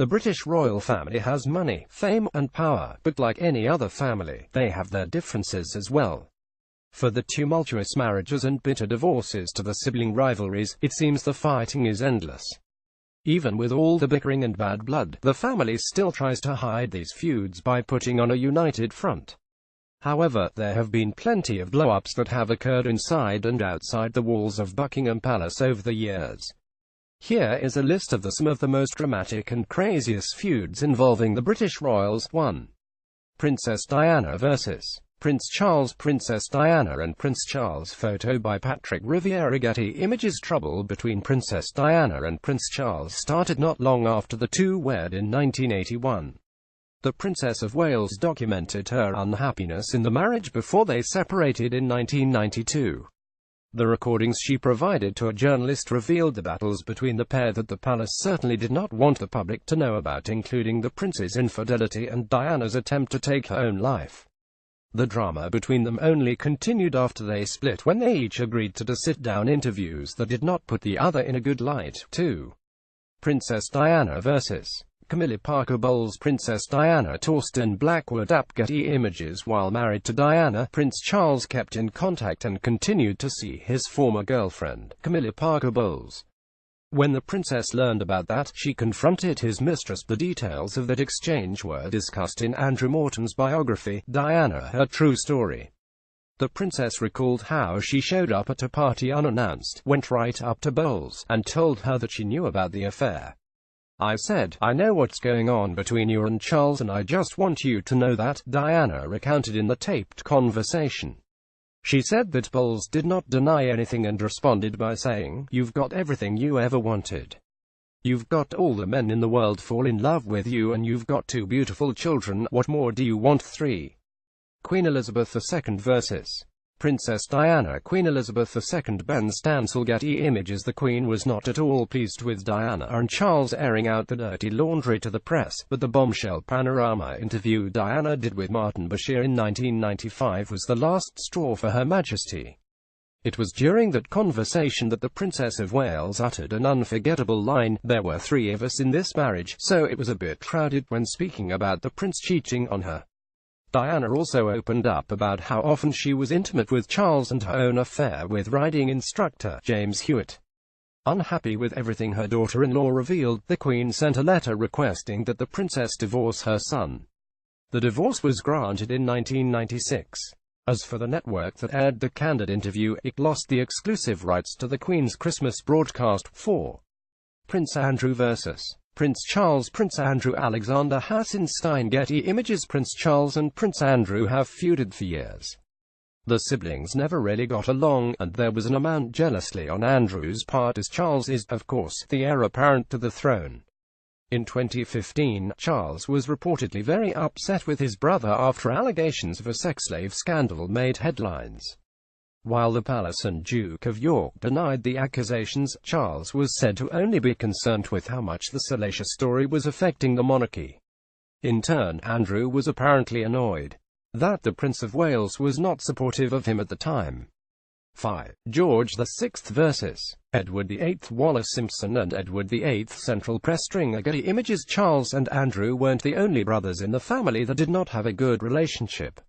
The British royal family has money, fame, and power, but like any other family, they have their differences as well. For the tumultuous marriages and bitter divorces to the sibling rivalries, it seems the fighting is endless. Even with all the bickering and bad blood, the family still tries to hide these feuds by putting on a united front. However, there have been plenty of blow-ups that have occurred inside and outside the walls of Buckingham Palace over the years. Here is a list of some of the most dramatic and craziest feuds involving the British royals. 1. Princess Diana vs. Prince Charles. Princess Diana and Prince Charles. Photo by Patrick Riviere. Getty Images. Trouble between Princess Diana and Prince Charles started not long after the two wed in 1981. The Princess of Wales documented her unhappiness in the marriage before they separated in 1992. The recordings she provided to a journalist revealed the battles between the pair that the palace certainly did not want the public to know about, including the prince's infidelity and Diana's attempt to take her own life. The drama between them only continued after they split, when they each agreed to sit-down interviews that did not put the other in a good light. 2. Princess Diana vs. Camilla Parker Bowles. Princess Diana tossed in Blackwood App. Getty Images. While married to Diana, Prince Charles kept in contact and continued to see his former girlfriend, Camilla Parker Bowles. When the princess learned about that, she confronted his mistress. The details of that exchange were discussed in Andrew Morton's biography, Diana: Her True Story. The princess recalled how she showed up at a party unannounced, went right up to Bowles, and told her that she knew about the affair. "I said, I know what's going on between you and Charles, and I just want you to know that," Diana recounted in the taped conversation. She said that Bowles did not deny anything and responded by saying, "You've got everything you ever wanted. You've got all the men in the world fall in love with you, and you've got 2 beautiful children. What more do you want?" 3. Queen Elizabeth II vs. Princess Diana. Queen Elizabeth II. Ben Stansel. Getty Images. The Queen was not at all pleased with Diana and Charles airing out the dirty laundry to the press, but the bombshell panorama interview Diana did with Martin Bashir in 1995 was the last straw for Her Majesty. It was during that conversation that the Princess of Wales uttered an unforgettable line, "There were 3 of us in this marriage, so it was a bit crowded," when speaking about the prince cheating on her. Diana also opened up about how often she was intimate with Charles and her own affair with riding instructor James Hewitt. Unhappy with everything her daughter-in-law revealed, the Queen sent a letter requesting that the princess divorce her son. The divorce was granted in 1996. As for the network that aired the candid interview, it lost the exclusive rights to the Queen's Christmas broadcast. 4. Prince Andrew vs. Prince Charles. Prince Andrew Alexander Hassenstein. Getty Images. Prince Charles and Prince Andrew have feuded for years. The siblings never really got along, and there was an amount jealousy on Andrew's part, as Charles is, of course, the heir apparent to the throne. In 2015, Charles was reportedly very upset with his brother after allegations of a sex slave scandal made headlines. While the palace and Duke of York denied the accusations, Charles was said to only be concerned with how much the salacious story was affecting the monarchy. In turn, Andrew was apparently annoyed that the Prince of Wales was not supportive of him at the time. 5. George VI vs. Edward VIII. Wallace Simpson and Edward VIII. Central Press Stringer. Getty Images. Charles and Andrew weren't the only brothers in the family that did not have a good relationship.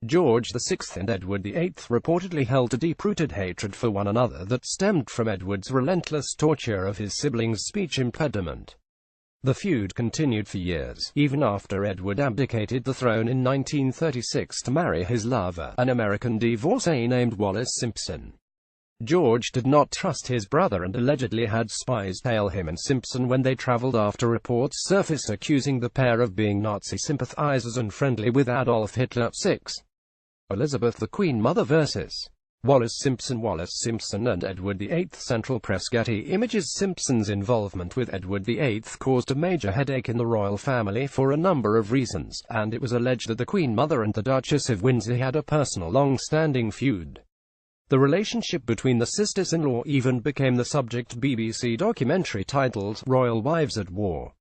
George VI and Edward VIII reportedly held a deep-rooted hatred for one another that stemmed from Edward's relentless torture of his siblings' speech impediment. The feud continued for years, even after Edward abdicated the throne in 1936 to marry his lover, an American divorcee named Wallace Simpson. George did not trust his brother and allegedly had spies tail him and Simpson when they traveled after reports surfaced accusing the pair of being Nazi sympathizers and friendly with Adolf Hitler. 6. Elizabeth the Queen Mother vs. Wallace Simpson. Wallace Simpson and Edward VIII. Central Press. Getty Images. Simpson's involvement with Edward VIII caused a major headache in the royal family for a number of reasons, and it was alleged that the Queen Mother and the Duchess of Windsor had a personal long-standing feud. The relationship between the sisters-in-law even became the subject of BBC documentary titled Royal Wives at War.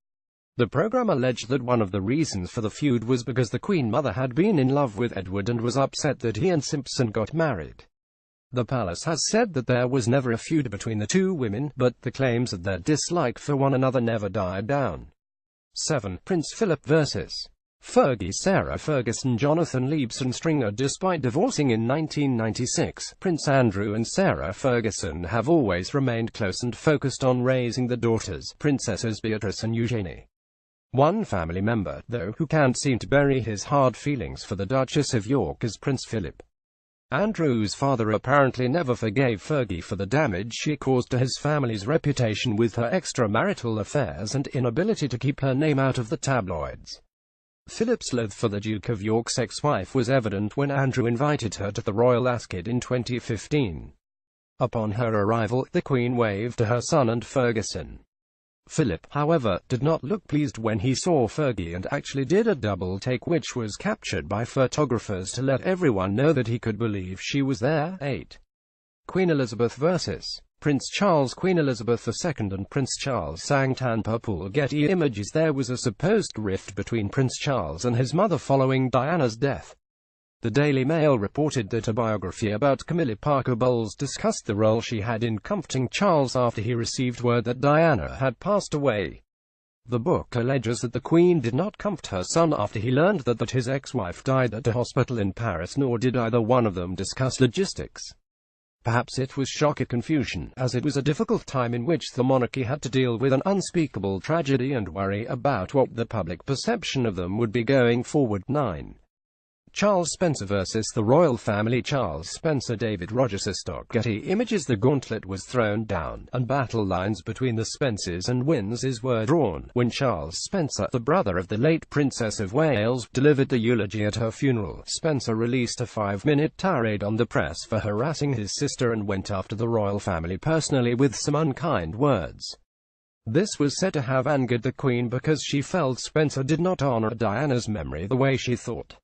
The program alleged that one of the reasons for the feud was because the Queen Mother had been in love with Edward and was upset that he and Simpson got married. The palace has said that there was never a feud between the two women, but the claims that their dislike for one another never died down. 7. Prince Philip vs. Fergie Sarah Ferguson Jonathan Liebson Stringer. Despite divorcing in 1996, Prince Andrew and Sarah Ferguson have always remained close and focused on raising the daughters, Princesses Beatrice and Eugenie. One family member, though, who can't seem to bury his hard feelings for the Duchess of York is Prince Philip. Andrew's father apparently never forgave Fergie for the damage she caused to his family's reputation with her extramarital affairs and inability to keep her name out of the tabloids. Philip's loath for the Duke of York's ex-wife was evident when Andrew invited her to the royal Ascot in 2015. Upon her arrival, the Queen waved to her son and Ferguson. Philip, however, did not look pleased when he saw Fergie and actually did a double take which was captured by photographers to let everyone know that he could believe she was there. 8. Queen Elizabeth vs. Prince Charles. Queen Elizabeth II and Prince Charles sang Tanpurpul. Getty Images. There was a supposed rift between Prince Charles and his mother following Diana's death. The Daily Mail reported that a biography about Camilla Parker Bowles discussed the role she had in comforting Charles after he received word that Diana had passed away. The book alleges that the Queen did not comfort her son after he learned that his ex-wife died at a hospital in Paris, nor did either one of them discuss logistics. Perhaps it was shock and confusion, as it was a difficult time in which the monarchy had to deal with an unspeakable tragedy and worry about what the public perception of them would be going forward. 9. Charles Spencer vs. the royal family. Charles Spencer David Rogers Stock Getty Images. The gauntlet was thrown down, and battle lines between the Spencers and Windsor's were drawn, when Charles Spencer, the brother of the late Princess of Wales, delivered the eulogy at her funeral. Spencer released a 5-minute tirade on the press for harassing his sister and went after the royal family personally with some unkind words. This was said to have angered the Queen because she felt Spencer did not honor Diana's memory the way she thought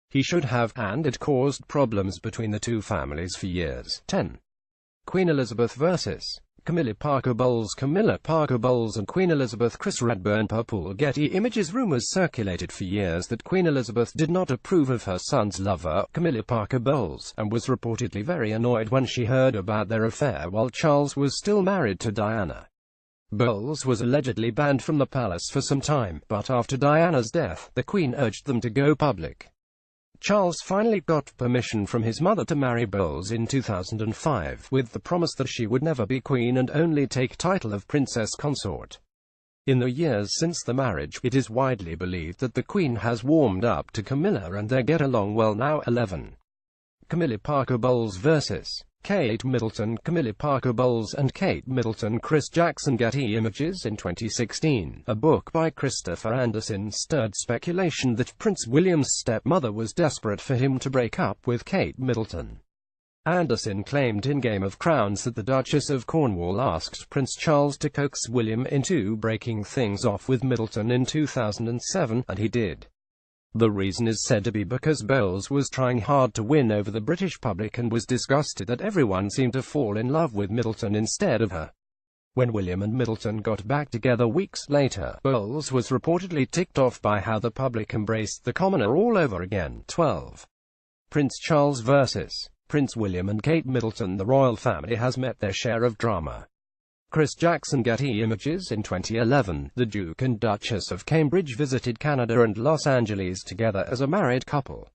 he should have, and it caused problems between the two families for years. 10. Queen Elizabeth vs. Camilla Parker Bowles. Camilla Parker Bowles and Queen Elizabeth. Chris Radburn Purple. Getty Images. Rumors circulated for years that Queen Elizabeth did not approve of her son's lover, Camilla Parker Bowles, and was reportedly very annoyed when she heard about their affair while Charles was still married to Diana. Bowles was allegedly banned from the palace for some time, but after Diana's death, the Queen urged them to go public. Charles finally got permission from his mother to marry Bowles in 2005, with the promise that she would never be queen and only take title of princess consort. In the years since the marriage, it is widely believed that the Queen has warmed up to Camilla and they get along well now. 11. Camilla Parker Bowles vs. Kate Middleton. Camilla Parker Bowles and Kate Middleton. Chris Jackson. Getty Images. In 2016, a book by Christopher Anderson stirred speculation that Prince William's stepmother was desperate for him to break up with Kate Middleton. Anderson claimed in Game of Crowns that the Duchess of Cornwall asked Prince Charles to coax William into breaking things off with Middleton in 2007, and he did. The reason is said to be because Bowles was trying hard to win over the British public and was disgusted that everyone seemed to fall in love with Middleton instead of her. When William and Middleton got back together weeks later, Bowles was reportedly ticked off by how the public embraced the commoner all over again. 12. Prince Charles vs. Prince William and Kate Middleton. The royal family has met their share of drama. Chris Jackson. Getty Images. In 2011, the Duke and Duchess of Cambridge visited Canada and Los Angeles together as a married couple.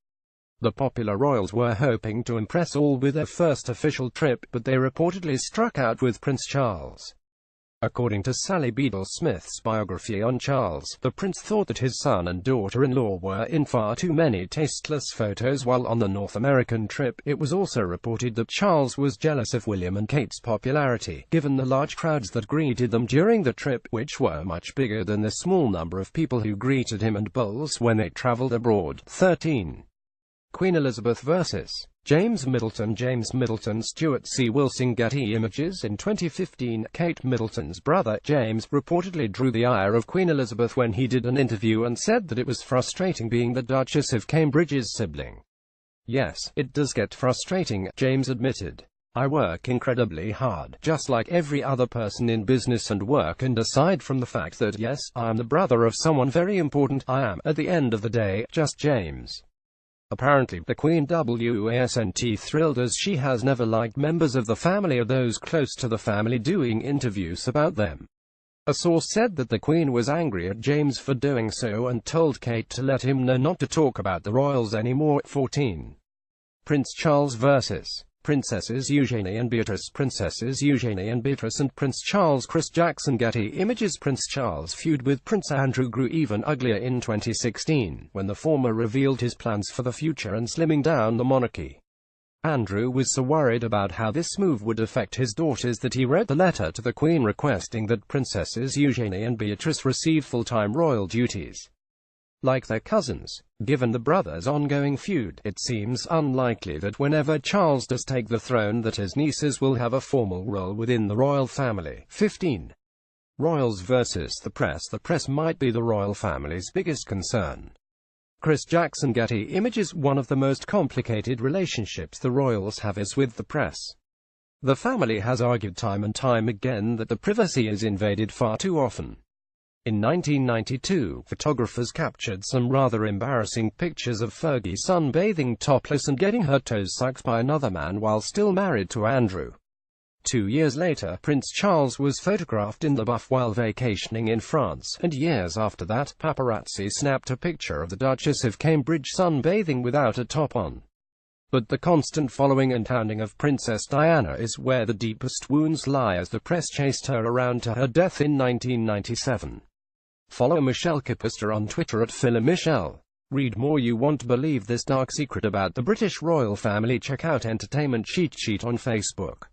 The popular royals were hoping to impress all with their first official trip, but they reportedly struck out with Prince Charles. According to Sally Beadle-Smith's biography on Charles, the prince thought that his son and daughter-in-law were in far too many tasteless photos while on the North American trip. It was also reported that Charles was jealous of William and Kate's popularity, given the large crowds that greeted them during the trip, which were much bigger than the small number of people who greeted him and Bowles when they traveled abroad. 13. Queen Elizabeth vs. James Middleton. James Middleton. Stuart C. Wilson. Getty Images. In 2015, Kate Middleton's brother, James, reportedly drew the ire of Queen Elizabeth when he did an interview and said that it was frustrating being the Duchess of Cambridge's sibling. Yes, it does get frustrating, James admitted. I work incredibly hard, just like every other person in business and work, and aside from the fact that, yes, I am the brother of someone very important, I am, at the end of the day, just James. Apparently, the Queen wasn't thrilled as she has never liked members of the family or those close to the family doing interviews about them. A source said that the Queen was angry at James for doing so and told Kate to let him know not to talk about the royals anymore. 14. Prince Charles vs. Princesses Eugenie and Beatrice. Princesses Eugenie and Beatrice and Prince Charles. Chris Jackson. Getty Images. Prince Charles' feud with Prince Andrew grew even uglier in 2016, when the former revealed his plans for the future and slimming down the monarchy. Andrew was so worried about how this move would affect his daughters that he wrote the letter to the Queen requesting that Princesses Eugenie and Beatrice receive full-time royal duties, like their cousins. Given the brothers' ongoing feud, it seems unlikely that whenever Charles does take the throne that his nieces will have a formal role within the royal family. 15. Royals versus the press. The press might be the royal family's biggest concern. Chris Jackson. Getty Images. One of the most complicated relationships the royals have is with the press. The family has argued time and time again that the privacy is invaded far too often. In 1992, photographers captured some rather embarrassing pictures of Fergie sunbathing topless and getting her toes sucked by another man while still married to Andrew. 2 years later, Prince Charles was photographed in the buff while vacationing in France, and years after that, paparazzi snapped a picture of the Duchess of Cambridge sunbathing without a top on. But the constant following and hounding of Princess Diana is where the deepest wounds lie, as the press chased her around to her death in 1997. Follow Michelle Capister on Twitter at @PhilaMichelle. Read more. You won't believe this dark secret about the British royal family. Check out Entertainment Cheat Sheet on Facebook.